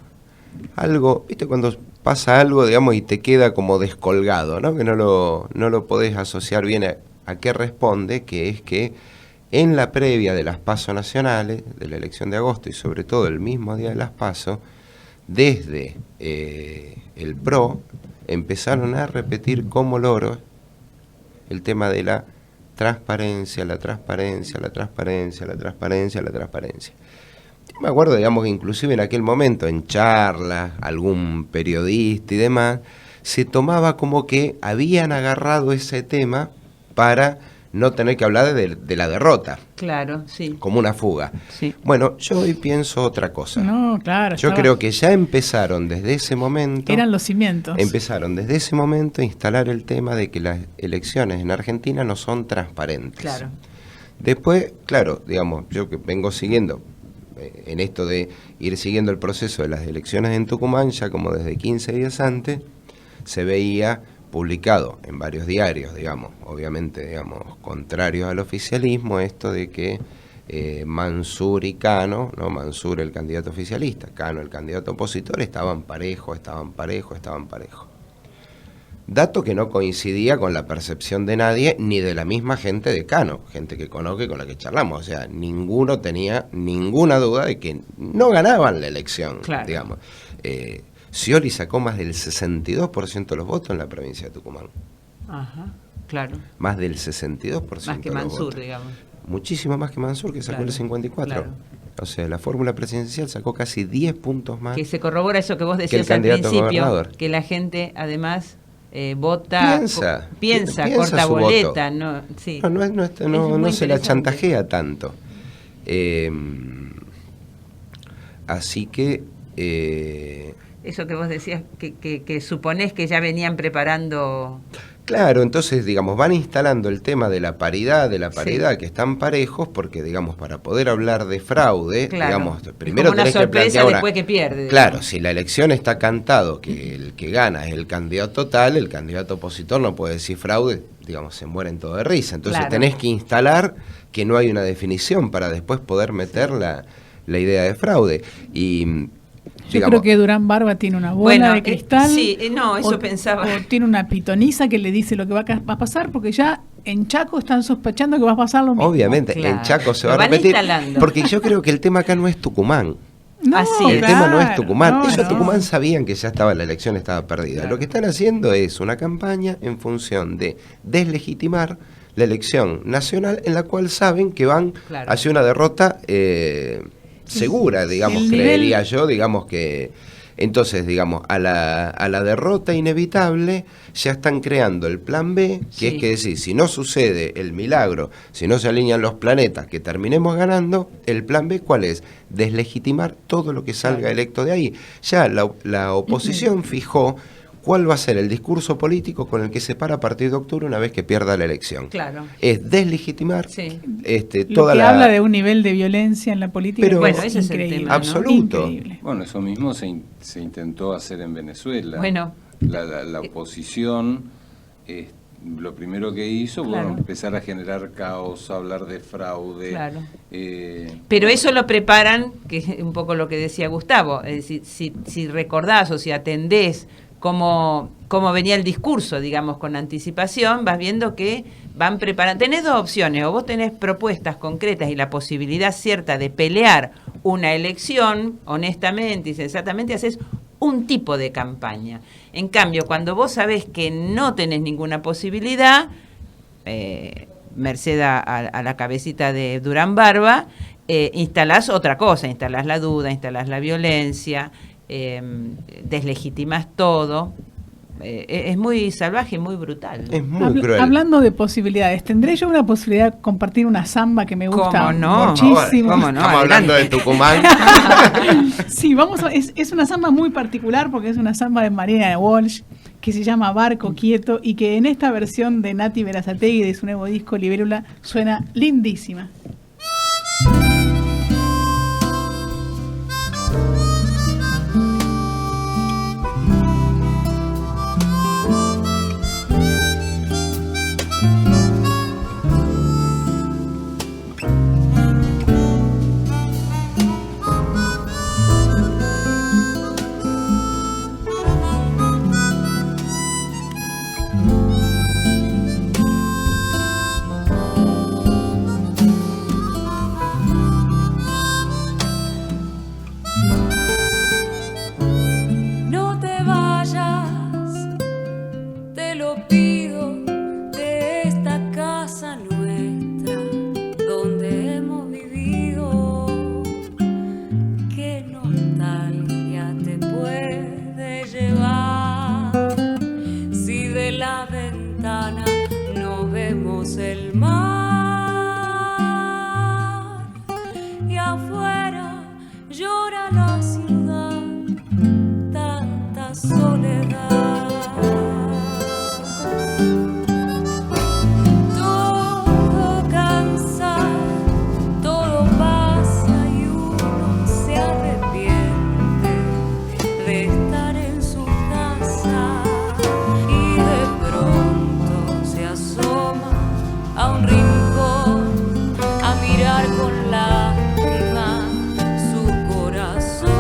algo, ¿viste? Cuando pasa algo, digamos, y te queda como descolgado, ¿no? Que no lo podés asociar bien a qué responde, que es que en la previa de las PASO nacionales, de la elección de agosto, y sobre todo el mismo día de las PASO, desde el PRO empezaron a repetir como loros el tema de la transparencia, la transparencia, la transparencia, la transparencia, la transparencia. Yo me acuerdo, digamos, que inclusive en aquel momento, en charlas, algún periodista y demás, se tomaba como que habían agarrado ese tema para no tener que hablar de la derrota, Claro, sí. como una fuga. Sí. Bueno, yo hoy pienso otra cosa. No, claro. Yo creo que ya empezaron desde ese momento... eran los cimientos. Empezaron desde ese momento a instalar el tema de que las elecciones en Argentina no son transparentes. Claro. Después, claro, digamos, yo que vengo siguiendo en esto de ir siguiendo el proceso de las elecciones en Tucumán, ya como desde 15 días antes, se veía publicado en varios diarios, digamos, obviamente, digamos, contrarios al oficialismo, esto de que Mansur y Cano, ¿no? Mansur el candidato oficialista, Cano el candidato opositor, estaban parejos. Dato que no coincidía con la percepción de nadie, ni de la misma gente de Cano, gente que conozco y con la que charlamos. O sea, ninguno tenía ninguna duda de que no ganaban la elección, Claro. digamos. Scioli sacó más del 62% de los votos en la provincia de Tucumán. Ajá, claro. Más del 62% Más que de los Mansur, votos. digamos. Muchísimo más que Mansur, que sacó Claro, el 54%. claro. O sea, la fórmula presidencial sacó casi 10 puntos más. Que se corrobora eso que vos que el decías al candidato a principio, gobernador. que la gente además vota, Piensa corta su boleta, voto. no, sí. No Es muy se la interesante. chantajea tanto. Así que... Eso que vos decías, que suponés que ya venían preparando... Claro, entonces, digamos, van instalando el tema de la paridad, Sí. que están parejos, porque, digamos, para poder hablar de fraude, Claro. digamos, Es primero como una tenés que sorpresa plantear una... después que pierde. Claro, digamos. si la elección está cantado que el que gana es el candidato tal, el candidato opositor no puede decir fraude, digamos, se mueren todo de risa. Entonces Claro. tenés que instalar que no hay una definición para después poder meter la idea de fraude. Y Yo creo que Durán Barba tiene una bola de cristal. sí, no, eso o, pensaba. O tiene una pitoniza que le dice lo que va a pasar, porque ya en Chaco están sospechando que va a pasar lo mismo. obviamente Claro. en Chaco se va Lo a van repetir. instalando. Porque yo creo que el tema acá no es Tucumán. No, Así El es. tema no es Tucumán. no, Ellos no. Tucumán sabían que ya estaba la elección, estaba perdida. Claro. Lo que están haciendo es una campaña en función de deslegitimar la elección nacional, en la cual saben que van Claro. hacia una derrota segura, digamos, El creería nivel- yo, digamos que... Entonces, digamos, a la derrota inevitable ya están creando el plan B, que Sí. es que decir, si no sucede el milagro, si no se alinean los planetas, que terminemos ganando, el plan B, ¿cuál es? Deslegitimar todo lo que salga electo de ahí. Ya la oposición fijó cuál va a ser el discurso político con el que se para a partir de octubre una vez que pierda la elección. Claro. Es deslegitimar Sí. Lo toda que la... habla de un nivel de violencia en la política. Pero- que Bueno, ese es el increíble, tema, ¿no? Absoluto. Increíble. Bueno, eso mismo se intentó hacer en Venezuela. Bueno. La oposición, lo primero que hizo, Claro. bueno, empezar a generar caos, hablar de fraude. Claro. eh, Pero eso lo preparan, que es un poco lo que decía Gustavo, es decir, si recordás o si atendés cómo venía el discurso, digamos, con anticipación, vas viendo que van preparando. Tenés dos opciones, o vos tenés propuestas concretas y la posibilidad cierta de pelear una elección, honestamente y sensatamente, haces un tipo de campaña. En cambio, cuando vos sabés que no tenés ninguna posibilidad, merced a la cabecita de Durán Barba, instalás otra cosa, instalás la duda, instalás la violencia, deslegitimas todo. Es muy salvaje y muy brutal, ¿no? Es muy cruel. Hablando de posibilidades, ¿tendré yo una posibilidad de compartir una samba que me gusta ¿Cómo no? muchísimo? ¿Cómo no? Estamos hablando de Tucumán. Sí, es una samba muy particular porque es una samba de Marina de Walsh que se llama Barco Quieto y que en esta versión de Nati Berazategui de su nuevo disco Libélula suena lindísima. No te vayas, te lo pido, de esta casa nuestra, donde hemos vivido. Qué nostalgia te puede llevar, si de la ventana no vemos el mar, y afuera llora la ciudad, tanta soledad. Todo cansa, todo pasa y uno se arrepiente de estar en su casa y de pronto se asoma a un rincón a mirar con lágrimas su corazón.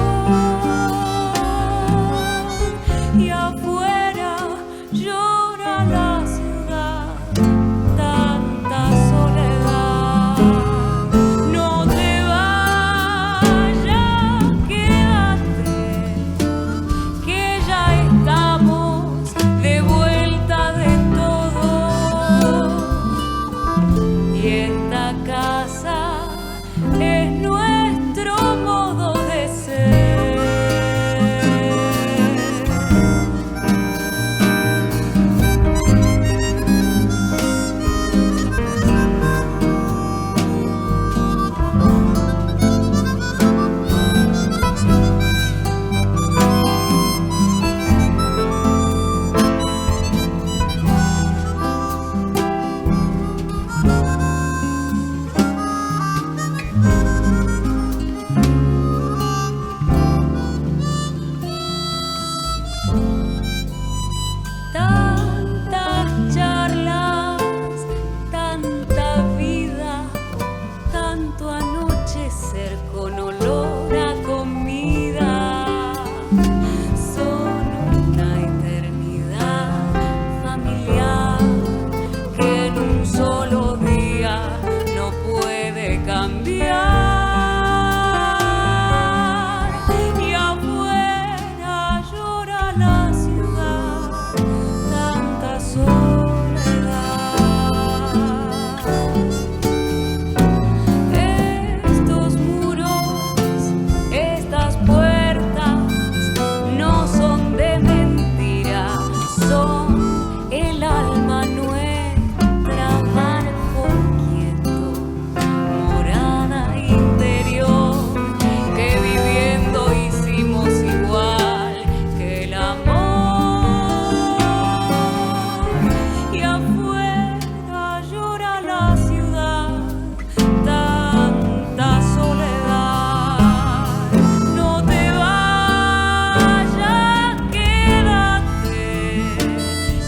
la ciudad tanta soledad. Estos muros, estas puertas no son de mentira, son el alma nuestra, barco quieto, morada interior, que viviendo hicimos igual que el amor. Y afuera llora la ciudad, tanta soledad. No te vayas, quédate,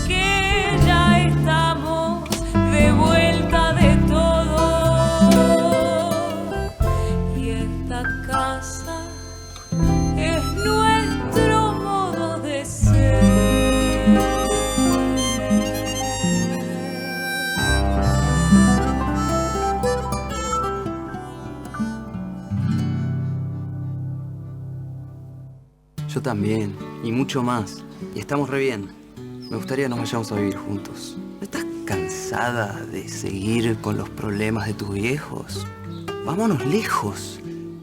que ya estamos de vuelta de todo. Y esta casa es nuestro modo de ser. Yo también, y mucho más. Y estamos re bien. Me gustaría que nos vayamos a vivir juntos. ¿No estás cansada de seguir con los problemas de tus viejos? Vámonos lejos.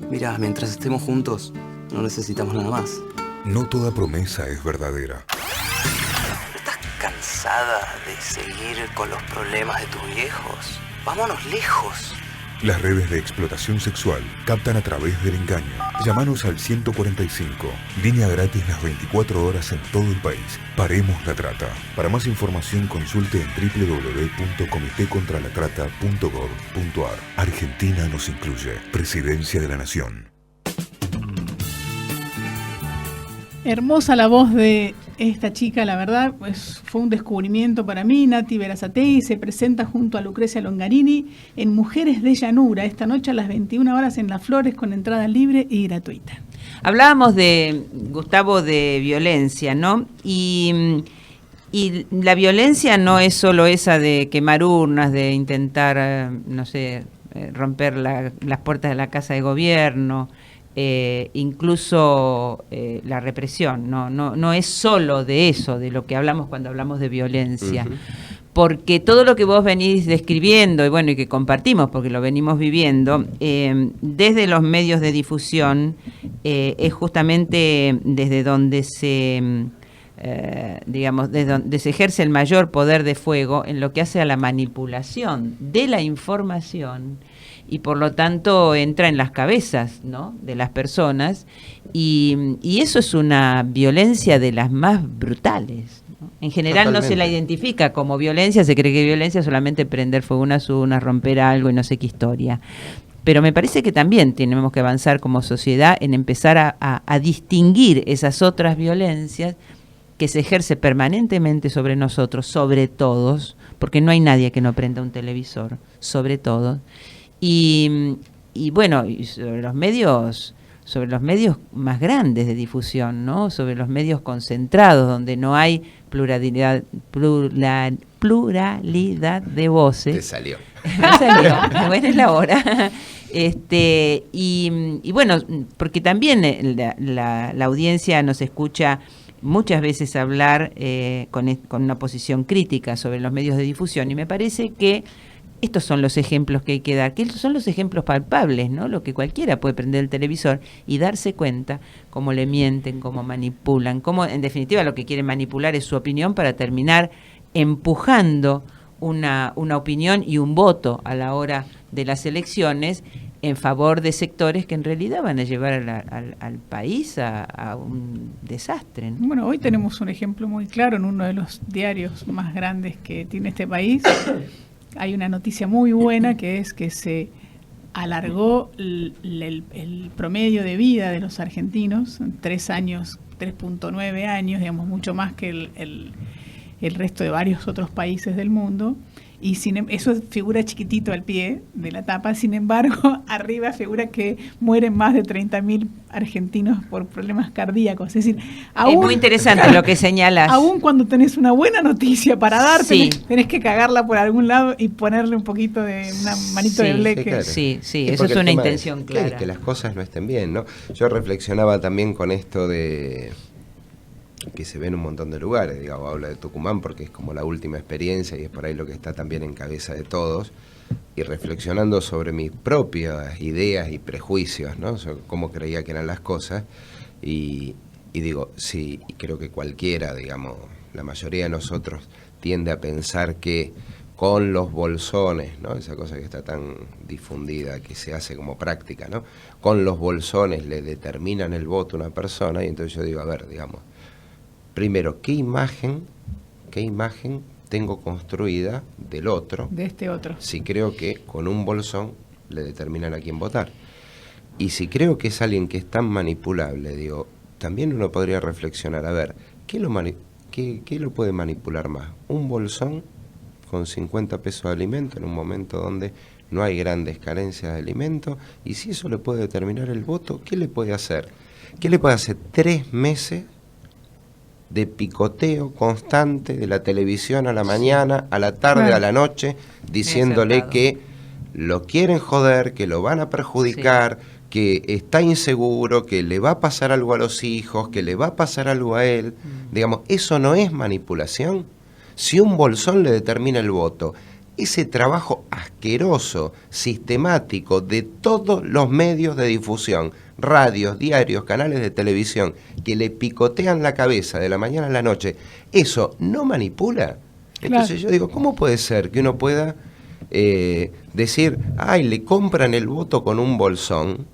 Mira, mientras estemos juntos, no necesitamos nada más. No toda promesa es verdadera. ¿No estás cansada de seguir con los problemas de tus viejos? Vámonos lejos. Las redes de explotación sexual captan a través del engaño. Llámanos al 145, línea gratis las 24 horas en todo el país. Paremos la trata. Para más información consulte en www.comitecontralatrata.gov.ar. Argentina nos incluye. Presidencia de la Nación. Hermosa la voz de esta chica, la verdad, pues fue un descubrimiento para mí. Nati Berazategui se presenta junto a Lucrecia Longarini en Mujeres de Llanura, esta noche a las 21 horas en Las Flores, con entrada libre y gratuita. Hablábamos de, Gustavo, de violencia, ¿no? Y la violencia no es solo esa de quemar urnas, de intentar, no sé, romper las puertas de la Casa de Gobierno, incluso la represión, no es solo de eso, de lo que hablamos cuando hablamos de violencia. Uh-huh. Porque todo lo que vos venís describiendo, y bueno, y que compartimos, porque lo venimos viviendo, desde los medios de difusión, es justamente desde donde se, digamos, desde donde se ejerce el mayor poder de fuego en lo que hace a la manipulación de la información, y por lo tanto entra en las cabezas, ¿no?, de las personas, y eso es una violencia de las más brutales, ¿no? En general Totalmente. No se la identifica como violencia, se cree que violencia es solamente prender fuego unas urnas, romper algo y no sé qué historia. Pero me parece que también tenemos que avanzar como sociedad en empezar a distinguir esas otras violencias que se ejerce permanentemente sobre nosotros, sobre todos, porque no hay nadie que no prenda un televisor, sobre todo. Y bueno, y sobre los medios más grandes de difusión, ¿no? Sobre los medios concentrados, donde no hay pluralidad de voces. Te salió. Me salió, bueno, es la hora. Y bueno, porque también la audiencia nos escucha muchas veces hablar con una posición crítica sobre los medios de difusión, y me parece que estos son los ejemplos que hay que dar, que son los ejemplos palpables, ¿no? Lo que cualquiera puede prender el televisor y darse cuenta cómo le mienten, cómo manipulan, cómo en definitiva lo que quieren manipular es su opinión para terminar empujando una opinión y un voto a la hora de las elecciones en favor de sectores que en realidad van a llevar al país a un desastre, ¿no? Bueno, hoy tenemos un ejemplo muy claro en uno de los diarios más grandes que tiene este país. Hay una noticia muy buena, que es que se alargó el promedio de vida de los argentinos, 3 años, 3.9 años, digamos, mucho más que el resto de varios otros países del mundo. Y eso figura chiquitito al pie de la tapa, sin embargo, arriba figura que mueren más de 30.000 argentinos por problemas cardíacos. Es decir, es muy interesante lo que señalas. Aún cuando tenés una buena noticia para dar, sí, tenés que cagarla por algún lado y ponerle un poquito de una manito de bleque. Sí, claro. Sí, eso es una intención clara. Es que las cosas no estén bien, ¿no? Yo reflexionaba también con esto de que se ve en un montón de lugares, digamos, hablo de Tucumán porque es como la última experiencia y es por ahí lo que está también en cabeza de todos, y reflexionando sobre mis propias ideas y prejuicios, ¿no? Sobre cómo creía que eran las cosas, y digo, sí, y creo que cualquiera, digamos, la mayoría de nosotros tiende a pensar que con los bolsones, ¿no? Esa cosa que está tan difundida, que se hace como práctica, ¿no? Con los bolsones le determinan el voto a una persona, y entonces yo digo, a ver, digamos, primero, ¿qué imagen tengo construida del otro? De este otro. Si creo que con un bolsón le determinan a quién votar. Y si creo que es alguien que es tan manipulable, digo, también uno podría reflexionar, a ver, ¿qué lo puede manipular más? ¿Un bolsón con 50 pesos de alimento en un momento donde no hay grandes carencias de alimento? Y si eso le puede determinar el voto, ¿qué le puede hacer? ¿Qué le puede hacer 3 meses de picoteo constante de la televisión a la mañana, a la tarde, Claro. a la noche, diciéndole que lo quieren joder, que lo van a perjudicar, que está inseguro, que le va a pasar algo a los hijos, que le va a pasar algo a él? Digamos, ¿eso no es manipulación? Si un bolsón le determina el voto, ese trabajo asqueroso, sistemático de todos los medios de difusión, radios, diarios, canales de televisión, que le picotean la cabeza de la mañana a la noche, ¿eso no manipula? Entonces yo digo, ¿cómo puede ser que uno pueda decir, ay, le compran el voto con un bolsón,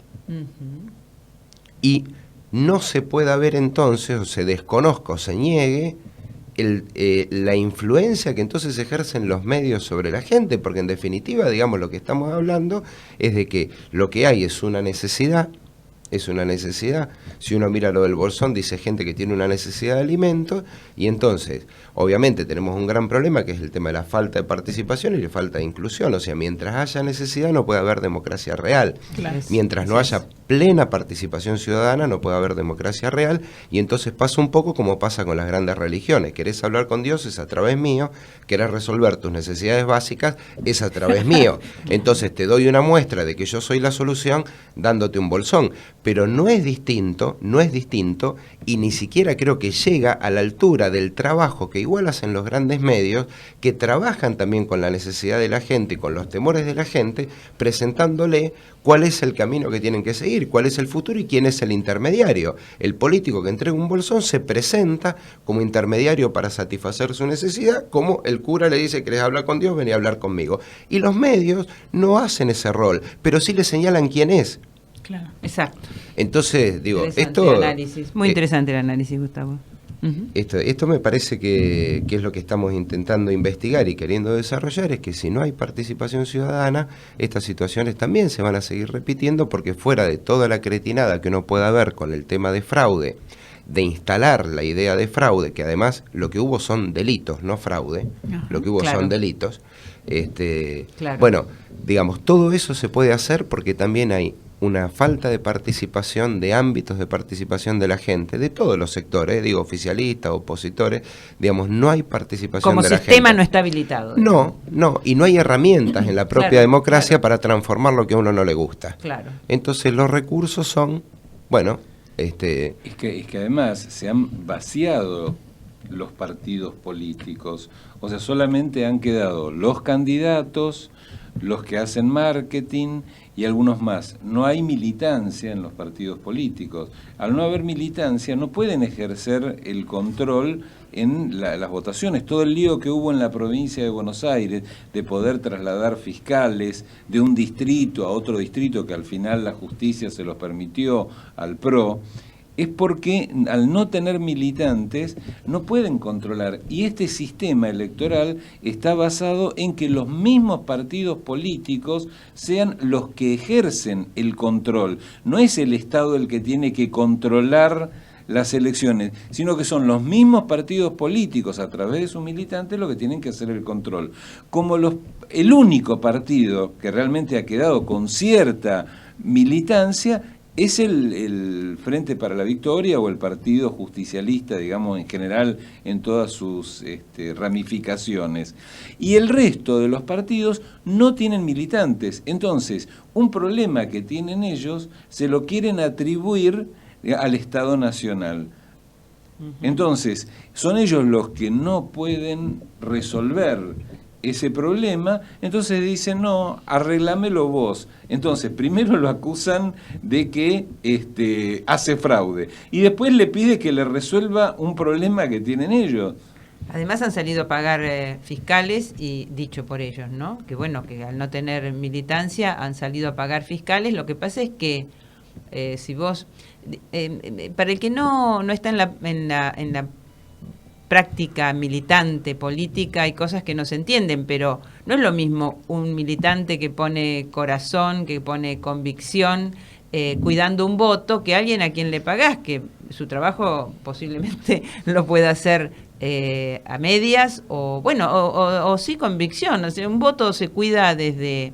y no se pueda ver entonces, o se desconozca, o se niegue la influencia que entonces ejercen los medios sobre la gente? Porque en definitiva, digamos, lo que estamos hablando es de que lo que hay es una necesidad. Si uno mira lo del bolsón, dice gente que tiene una necesidad de alimentos, y entonces, obviamente, tenemos un gran problema, que es el tema de la falta de participación y la falta de inclusión. O sea, mientras haya necesidad no puede haber democracia real. Claro. Mientras no haya plena participación ciudadana no puede haber democracia real, y entonces pasa un poco como pasa con las grandes religiones. Querés hablar con Dios, es a través mío. Querés resolver tus necesidades básicas, es a través mío. Entonces te doy una muestra de que yo soy la solución dándote un bolsón. Pero no es distinto, y ni siquiera creo que llega a la altura del trabajo que igual hacen los grandes medios, que trabajan también con la necesidad de la gente y con los temores de la gente, presentándole cuál es el camino que tienen que seguir, cuál es el futuro y quién es el intermediario. El político que entrega un bolsón se presenta como intermediario para satisfacer su necesidad, como el cura le dice, ¿querés hablar con Dios? Vení a hablar conmigo. Y los medios no hacen ese rol, pero sí le señalan quién es. Claro. Exacto. Entonces, digo, Interesante análisis. Muy interesante el análisis, Gustavo. Esto me parece que es lo que estamos intentando investigar y queriendo desarrollar, es que si no hay participación ciudadana, estas situaciones también se van a seguir repitiendo, porque fuera de toda la cretinada que uno pueda ver con el tema de fraude, de instalar la idea de fraude, que además lo que hubo son delitos, no fraude, lo que hubo son delitos, bueno, digamos, todo eso se puede hacer porque también hay una falta de participación, de ámbitos de participación de la gente, de todos los sectores, digo, oficialistas, opositores, digamos, no hay participación de la gente. Como sistema no está habilitado. No, y no hay herramientas en la propia democracia para transformar lo que a uno no le gusta. Claro. Entonces los recursos son, bueno, Es que además se han vaciado los partidos políticos, o sea, solamente han quedado los candidatos, los que hacen marketing y algunos más. No hay militancia en los partidos políticos. Al no haber militancia no pueden ejercer el control en las votaciones. Todo el lío que hubo en la provincia de Buenos Aires de poder trasladar fiscales de un distrito a otro distrito, que al final la justicia se los permitió al PRO, es porque al no tener militantes no pueden controlar. Y este sistema electoral está basado en que los mismos partidos políticos sean los que ejercen el control. No es el Estado el que tiene que controlar las elecciones, sino que son los mismos partidos políticos a través de sus militantes los que tienen que hacer el control. Como el único partido que realmente ha quedado con cierta militancia es el Frente para la Victoria o el Partido Justicialista, digamos, en general, en todas sus ramificaciones. Y el resto de los partidos no tienen militantes. Entonces, un problema que tienen ellos se lo quieren atribuir al Estado Nacional. Entonces, son ellos los que no pueden resolver ese problema, entonces dicen, no, arreglámelo vos. Entonces, primero lo acusan de que hace fraude, y después le pide que le resuelva un problema que tienen ellos. Además han salido a pagar fiscales, y dicho por ellos, ¿no? Que bueno, que al no tener militancia han salido a pagar fiscales. Lo que pasa es que si vos, para el que no está en la práctica militante política, hay cosas que no se entienden, pero no es lo mismo un militante que pone corazón, que pone convicción, cuidando un voto, que alguien a quien le pagás, que su trabajo posiblemente lo pueda hacer a medias, o bueno, o sí convicción. O sea, un voto se cuida desde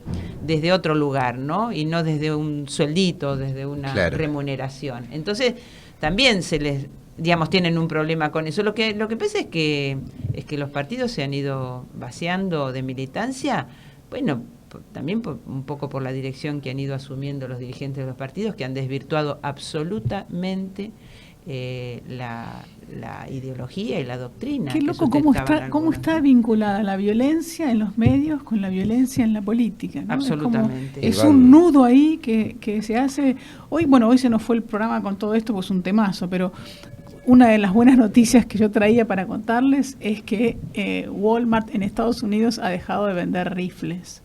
otro lugar, ¿no? Y no desde un sueldito, desde una remuneración. Entonces, también se les, digamos, tienen un problema con eso. Lo que pasa es que los partidos se han ido vaciando de militancia, bueno, también un poco por la dirección que han ido asumiendo los dirigentes de los partidos, que han desvirtuado absolutamente la ideología y la doctrina. Qué loco cómo está vinculada la violencia en los medios con la violencia en la política, ¿no? Absolutamente. Es un nudo ahí que se hace. Hoy se nos fue el programa con todo esto, pues un temazo, pero una de las buenas noticias que yo traía para contarles es que Walmart en Estados Unidos ha dejado de vender rifles.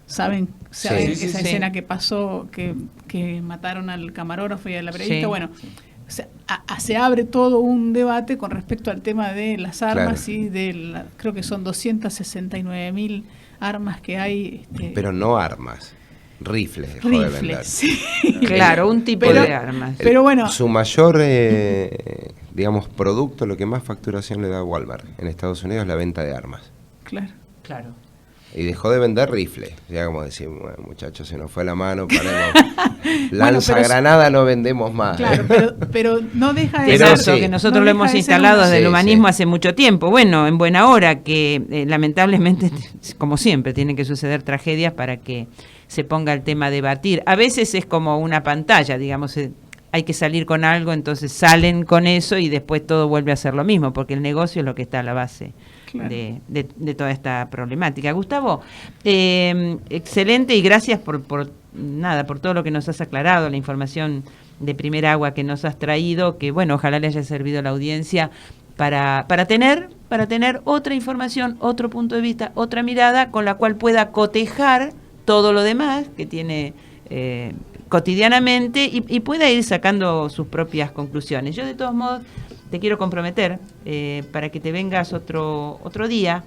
¿Saben esa escena que pasó, que mataron al camarógrafo y a la periodista? Bueno, se abre todo un debate con respecto al tema de las armas y creo que son 269.000 armas que hay. Pero no armas, rifles dejó de vender. Sí. Claro, un tipo de armas. Pero bueno, su mayor, digamos, producto, lo que más facturación le da a Walmart en Estados Unidos es la venta de armas. Claro. Y dejó de vender rifles. Ya como decir, bueno, muchachos, se nos fue la mano, paremos. Lanzagranada no vendemos más. Claro, pero no deja de ser eso, que nosotros lo hemos instalado desde el humanismo hace mucho tiempo. Bueno, en buena hora, que lamentablemente, como siempre, tienen que suceder tragedias para que se ponga el tema a debatir. A veces es como una pantalla, digamos, hay que salir con algo, entonces salen con eso y después todo vuelve a ser lo mismo, porque el negocio es lo que está a la base. Claro. De toda esta problemática. Gustavo, excelente, y gracias por todo lo que nos has aclarado, la información de primera agua que nos has traído, que bueno, ojalá le haya servido a la audiencia para tener otra información, otro punto de vista, otra mirada con la cual pueda cotejar todo lo demás que tiene cotidianamente y pueda ir sacando sus propias conclusiones. Yo de todos modos te quiero comprometer para que te vengas otro día,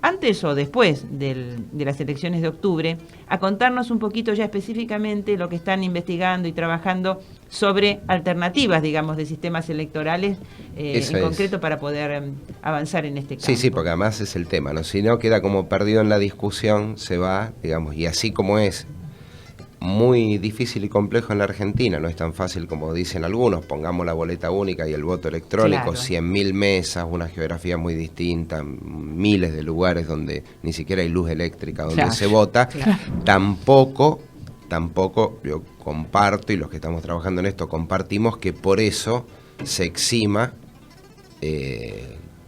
antes o después de las elecciones de octubre, a contarnos un poquito ya específicamente lo que están investigando y trabajando sobre alternativas, digamos, de sistemas electorales en concreto para poder avanzar en este campo. Sí, porque además es el tema, ¿no? Si no, queda como perdido en la discusión, se va, digamos, y así como es muy difícil y complejo en la Argentina, no es tan fácil como dicen algunos, pongamos la boleta única y el voto electrónico, 100.000 mesas, una geografía muy distinta, miles de lugares donde ni siquiera hay luz eléctrica donde se vota, tampoco yo comparto, y los que estamos trabajando en esto compartimos, que por eso se exima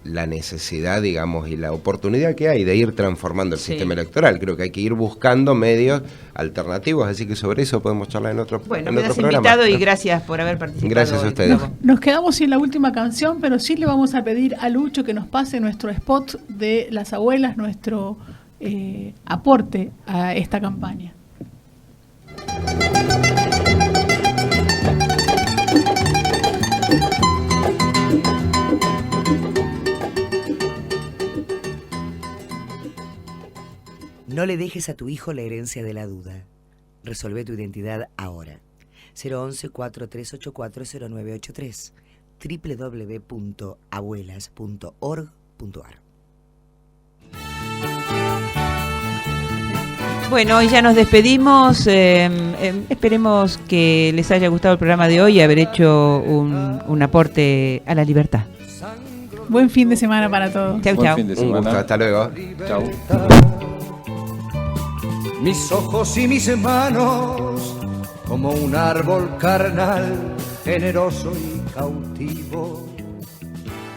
la necesidad, digamos, y la oportunidad que hay de ir transformando el sistema electoral. Creo que hay que ir buscando medios alternativos, así que sobre eso podemos charlar en otro programa. Bueno, me has invitado y gracias por haber participado. Gracias a ustedes. Nos quedamos sin la última canción, pero sí le vamos a pedir a Lucho que nos pase nuestro spot de las abuelas, nuestro aporte a esta campaña. No le dejes a tu hijo la herencia de la duda. Resolvé tu identidad ahora. 011-4384-0983 www.abuelas.org.ar. Bueno, hoy ya nos despedimos. Esperemos que les haya gustado el programa de hoy y haber hecho un aporte a la libertad. Buen fin de semana para todos. Chau. Un gusto, hasta luego. Chau. Mis ojos y mis manos, como un árbol carnal, generoso y cautivo.